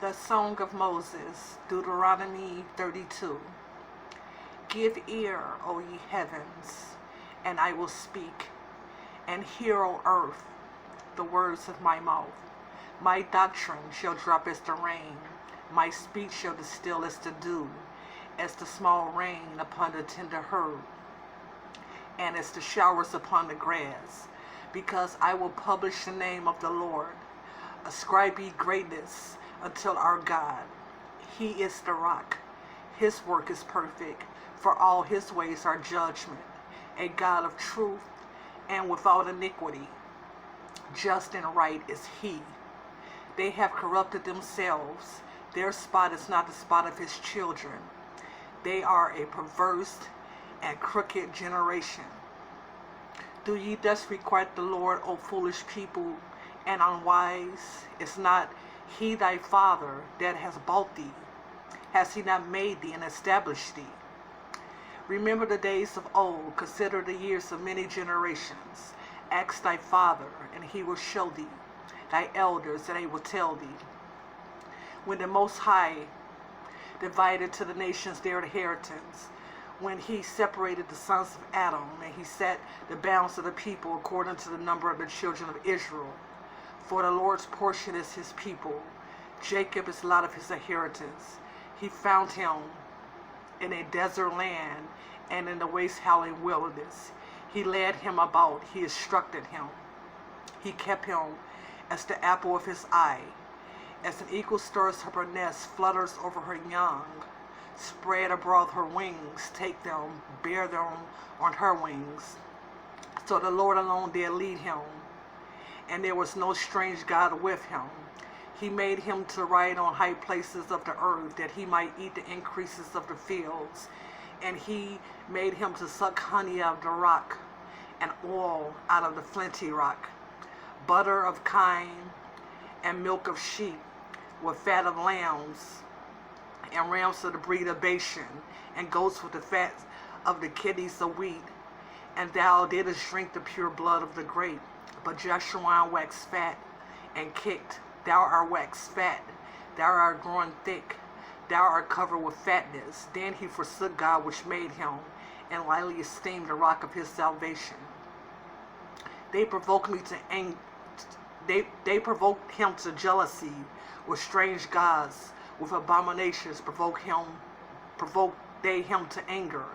The Song of Moses, Deuteronomy 32. Give ear, O ye heavens, and I will speak, and hear, O earth, the words of my mouth. My doctrine shall drop as the rain, my speech shall distill as the dew, as the small rain upon the tender herb, and as the showers upon the grass, because I will publish the name of the Lord. Ascribe ye greatness until our God. He is the rock. His work is perfect, for all his ways are judgment. A God of truth and without iniquity. Just and right is he. They have corrupted themselves. Their spot is not the spot of his children. They are a perverse and crooked generation. Do ye thus requite the Lord, O foolish people, and unwise? Is not he thy father that has bought thee? Has he not made thee and established thee? Remember the days of old, consider the years of many generations. Ask thy father, and he will show thee, thy elders, and they will tell thee. When the Most High divided to the nations their inheritance, when he separated the sons of Adam, and he set the bounds of the people according to the number of the children of Israel. For the Lord's portion is his people, Jacob is lot of his inheritance. He found him in a desert land and in the waste howling wilderness. He led him about, he instructed him. He kept him as the apple of his eye. As an eagle stirs up her nest, flutters over her young, spread abroad her wings, take them, bear them on her wings. So the Lord alone did lead him, and there was no strange God with him. He made him to ride on high places of the earth, that he might eat the increases of the fields. And he made him to suck honey out of the rock, and oil out of the flinty rock, butter of kine, and milk of sheep, with fat of lambs, and rams of the breed of Bashan, and goats with the fat of the kidneys of wheat. And thou didst drink the pure blood of the grape. But Joshua waxed fat and kicked. Thou art waxed fat, thou art grown thick, thou art covered with fatness. Then he forsook God which made him, and lightly esteemed the rock of his salvation. They provoked me to anger. They provoked him to jealousy with strange gods, with abominations provoked they him to anger.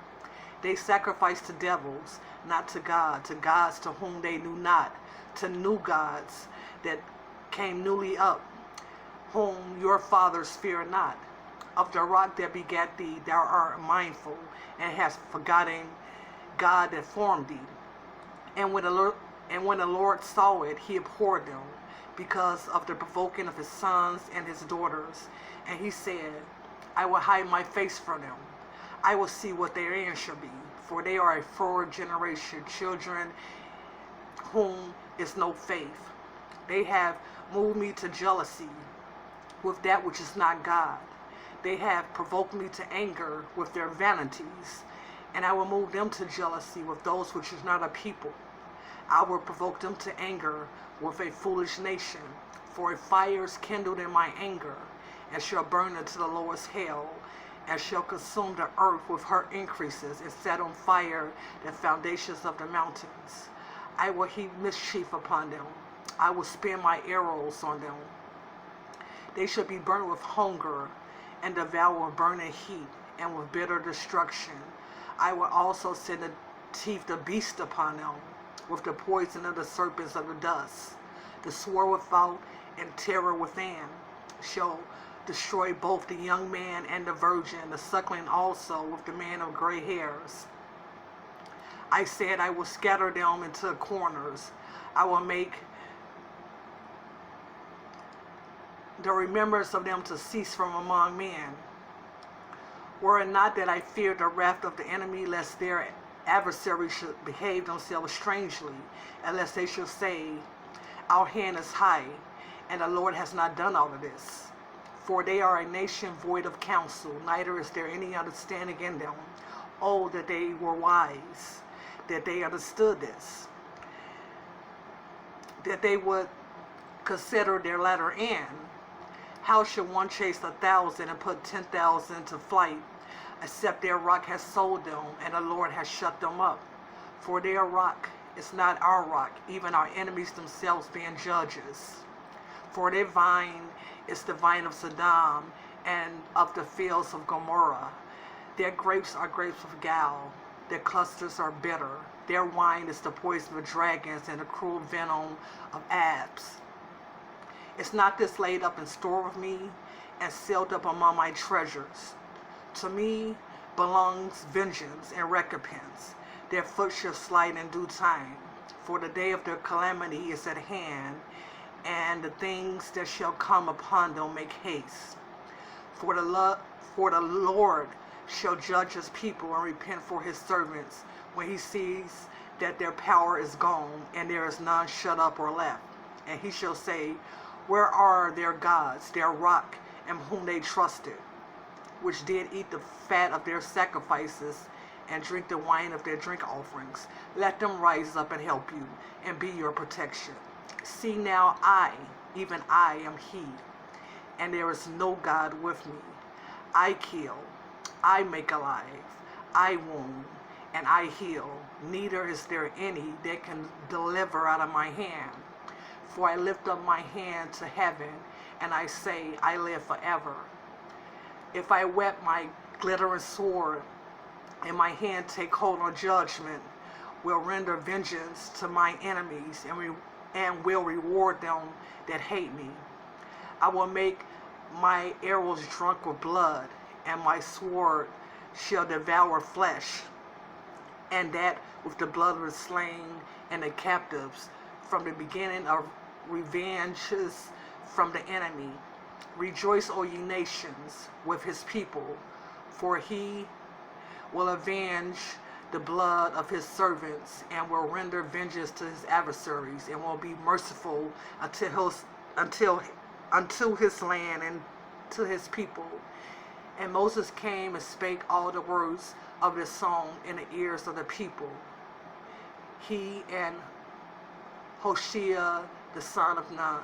They sacrificed to devils, not to God, to gods to whom they knew not, to new gods that came newly up, whom your fathers fear not. Of the rock that begat thee thou art mindful, and hast forgotten God that formed thee. And when the Lord saw it, he abhorred them, because of the provoking of his sons and his daughters. And he said, I will hide my face from them. I will see what their end shall be, for they are a forward generation, children whom is no faith. They have moved me to jealousy with that which is not God. They have provoked me to anger with their vanities, and I will move them to jealousy with those which is not a people. I will provoke them to anger with a foolish nation, for a fire is kindled in my anger, and shall burn into the lowest hell, and shall consume the earth with her increases, and set on fire the foundations of the mountains. I will heap mischief upon them. I will spin my arrows on them. They shall be burnt with hunger, and devour with burning heat, and with bitter destruction. I will also send the teeth of beasts upon them, with the poison of the serpents of the dust. The sword without and terror within shall destroy both the young man and the virgin, the suckling also with the man of gray hairs. I said, I will scatter them into corners. I will make the remembrance of them to cease from among men. Were it not that I feared the wrath of the enemy, lest their adversaries should behave themselves strangely, and lest they should say, our hand is high, and the Lord has not done all of this. For they are a nation void of counsel, neither is there any understanding in them. Oh, that they were wise, that they understood this, that they would consider their latter end, How should one chase 1,000 and put 10,000 to flight, except their rock has sold them, and the Lord has shut them up? For their rock is not our rock, even our enemies themselves being judges. For their vine is the vine of Sodom, and of the fields of Gomorrah. Their grapes are grapes of gall, their clusters are bitter. Their wine is the poison of dragons and the cruel venom of asps. Is not this laid up in store with me, and sealed up among my treasures? To me belongs vengeance and recompense. Their foot shall slide in due time, for the day of their calamity is at hand, and the things that shall come upon them make haste. For the Lord shall judge his people and repent for his servants when he sees that their power is gone, and there is none shut up or left. And he shall say, where are their gods, their rock, in whom they trusted, which did eat the fat of their sacrifices and drink the wine of their drink offerings? Let them rise up and help you, and be your protection. See now, I, even I, am he, and there is no God with me. I kill, I make alive, I wound, and I heal. Neither is there any that can deliver out of my hand. For I lift up my hand to heaven, and I say, I live forever. If I whet my glittering sword, and my hand take hold on judgment, will render vengeance to my enemies, and will reward them that hate me. I will make my arrows drunk with blood, and my sword shall devour flesh, and that with the blood of the slain and the captives, from the beginning of revenges from the enemy. Rejoice, O ye nations, with his people, for he will avenge the blood of his servants, and will render vengeance to his adversaries, and will be merciful unto his land and to his people. And Moses came and spake all the words of this song in the ears of the people. He and Hoshea the son of Nun.